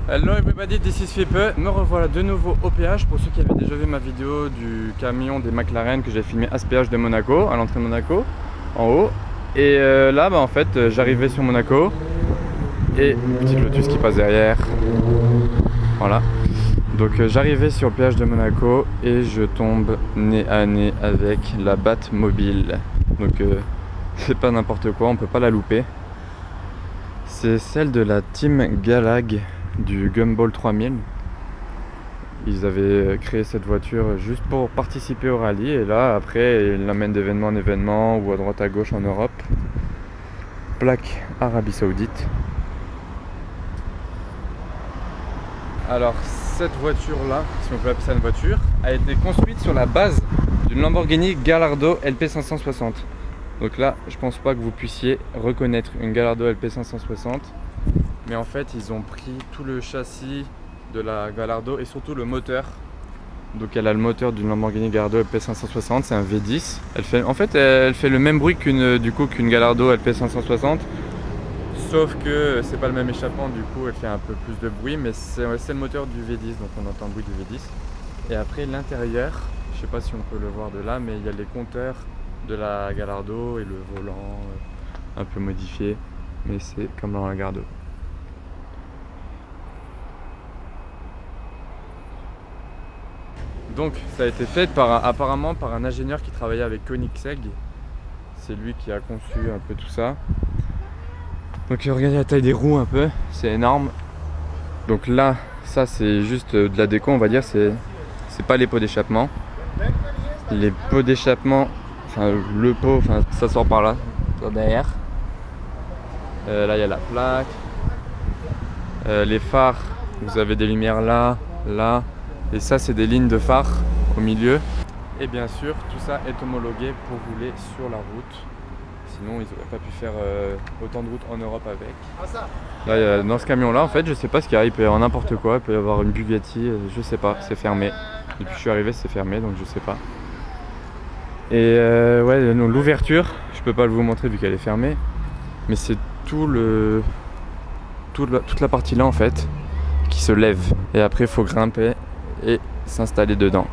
Hello everybody, this is Philippe. Me revoilà de nouveau au péage. Pour ceux qui avaient déjà vu ma vidéo du camion des McLaren que j'ai filmé à ce péage de Monaco, à l'entrée de Monaco, en haut. Et là, en fait, j'arrivais sur Monaco et petite Lotus qui passe derrière. Voilà. Donc j'arrivais sur le péage de Monaco et je tombe nez à nez avec la Batmobile. Donc c'est pas n'importe quoi, on peut pas la louper. C'est celle de la Team Galag du Gumball 3000. Ils avaient créé cette voiture juste pour participer au rallye et là après ils l'amènent d'événement en événement ou à droite à gauche en Europe. Plaque Arabie Saoudite. Alors cette voiture là, si on peut appeler ça une voiture, a été construite sur la base d'une Lamborghini Gallardo LP560. Donc là je pense pas que vous puissiez reconnaître une Gallardo LP560. Mais en fait ils ont pris tout le châssis de la Gallardo et surtout le moteur. Donc elle a le moteur d'une Lamborghini Gallardo LP560, c'est un V10. Elle fait le même bruit qu'une Gallardo LP560. Sauf que c'est pas le même échappement, du coup elle fait un peu plus de bruit, mais c'est le moteur du V10, donc on entend le bruit du V10. Et après l'intérieur, je sais pas si on peut le voir de là, mais il y a les compteurs de la Gallardo et le volant un peu modifié, mais c'est comme dans la Gallardo. Donc ça a été fait apparemment par un ingénieur qui travaillait avec Koenigsegg. C'est lui qui a conçu un peu tout ça. Donc regardez la taille des roues un peu, c'est énorme. Donc là, ça c'est juste de la déco on va dire, c'est pas les pots d'échappement. Les pots d'échappement, enfin le pot, ça sort par là, derrière. Là il y a la plaque. Les phares, vous avez des lumières là, là. Et ça c'est des lignes de phare au milieu. Et bien sûr tout ça est homologué pour rouler sur la route. Sinon ils n'auraient pas pu faire autant de routes en Europe avec. Là dans ce camion là en fait je sais pas ce qu'il y a, il peut y avoir n'importe quoi, il peut y avoir une Bugatti, je sais pas, c'est fermé. Depuis que je suis arrivé c'est fermé donc je sais pas. Et ouais l'ouverture, je peux pas vous montrer vu qu'elle est fermée. Mais c'est toute la partie là en fait qui se lève. Et après il faut grimper et s'installer dedans.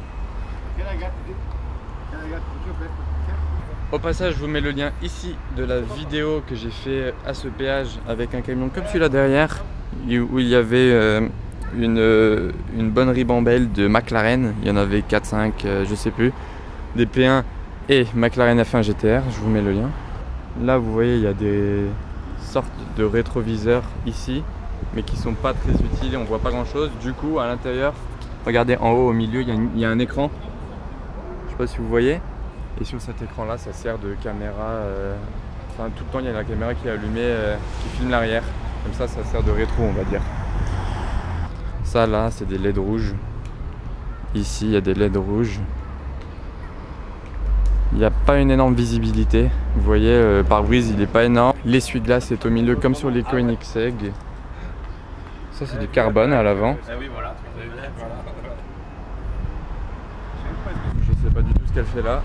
Au passage, je vous mets le lien ici de la vidéo que j'ai fait à ce péage avec un camion comme celui-là derrière, où il y avait une bonne ribambelle de McLaren. Il y en avait 4-5, je sais plus, des P1 et McLaren F1 GTR. Je vous mets le lien. Là, vous voyez, il y a des sortes de rétroviseurs ici, mais qui sont pas très utiles. On voit pas grand-chose. Du coup, à l'intérieur, regardez en haut, au milieu, il y a un écran. Je sais pas si vous voyez. Et sur cet écran là ça sert de caméra, enfin tout le temps il y a la caméra qui est allumée, qui filme l'arrière. Comme ça sert de rétro on va dire. Ça là c'est des LED rouges. Ici il y a des LED rouges. Il n'y a pas une énorme visibilité. Vous voyez le pare-brise il est pas énorme. L'essuie-glace est au milieu comme sur les Koenigsegg. Ça c'est du carbone à l'avant. Je sais pas du tout ce qu'elle fait là.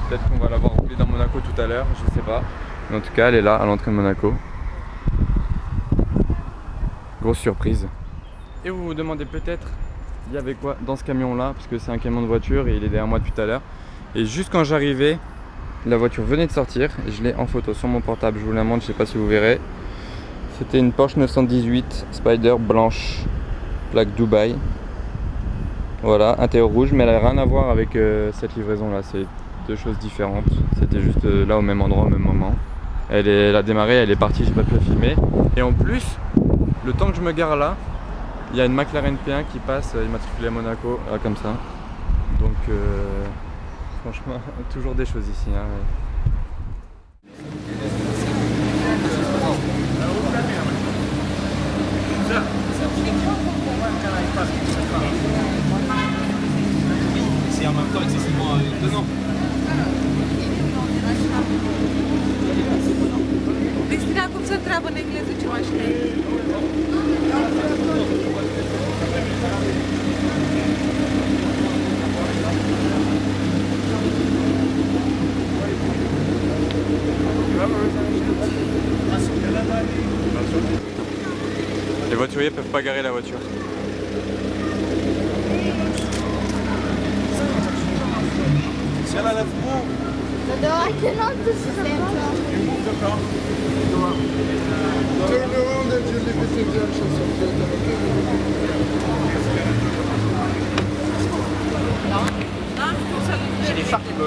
Peut-être qu'on va l'avoir roulée dans Monaco tout à l'heure, je sais pas. Mais en tout cas, elle est là, à l'entrée de Monaco. Grosse surprise. Et vous vous demandez peut-être, il y avait quoi dans ce camion-là, parce que c'est un camion de voiture et il est derrière moi depuis tout à l'heure. Et juste quand j'arrivais, la voiture venait de sortir. Et je l'ai en photo sur mon portable, je vous la montre, je sais pas si vous verrez. C'était une Porsche 918 Spider blanche, plaque Dubaï. Voilà, intérieur rouge, mais elle n'a rien à voir avec cette livraison-là. C'est deux choses différentes. C'était juste là au même endroit au même moment. Elle a démarré, elle est partie, j'ai pas pu la filmer. Et en plus, le temps que je me gare là, il y a une McLaren P1 qui passe, immatriculée à Monaco, là, comme ça. Donc franchement, toujours des choses ici. Hein, C'est en même temps excessivement étonnant. Cristina, cum se întreabă în engleză ceva știi? voituriers peuvent pas garer la voiture. Si elle enlève beaucoup, Turn around and you leave it in the actions of the j'ai les phares qui me...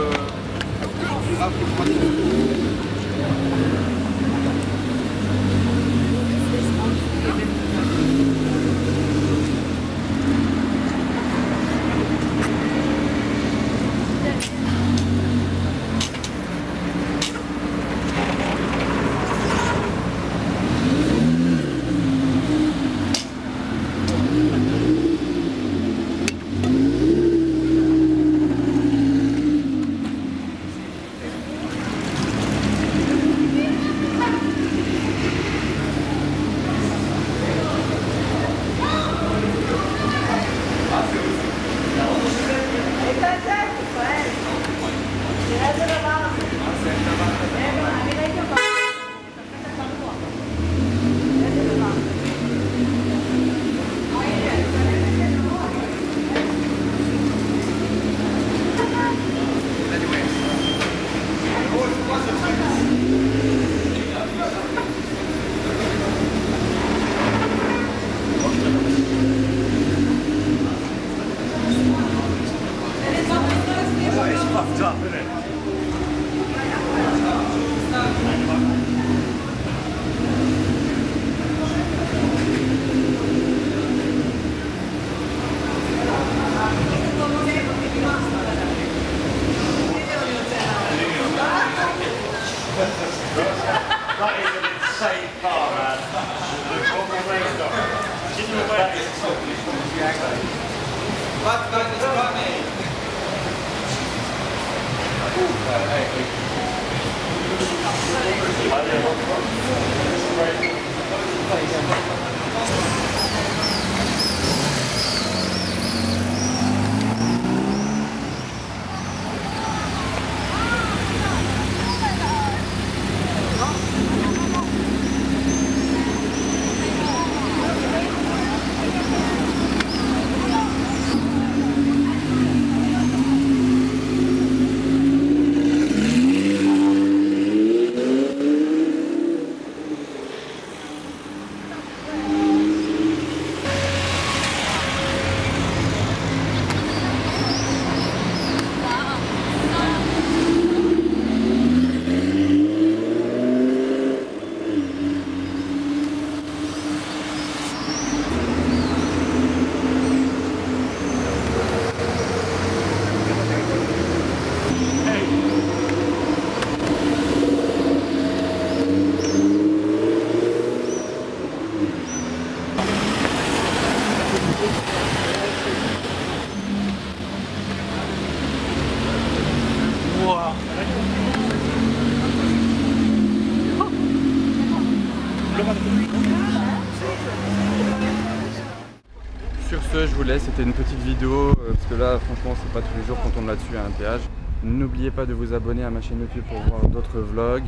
Sur ce, je vous laisse, c'était une petite vidéo parce que là franchement c'est pas tous les jours qu'on tombe là-dessus à un péage. N'oubliez pas de vous abonner à ma chaîne YouTube pour voir d'autres vlogs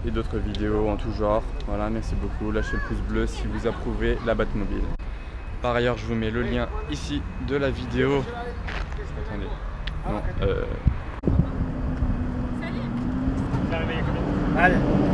et d'autres vidéos en tout genre. Voilà, merci beaucoup, lâchez le pouce bleu si vous approuvez la Batmobile. Par ailleurs, je vous mets le lien ici de la vidéo. Attendez, non, Allez.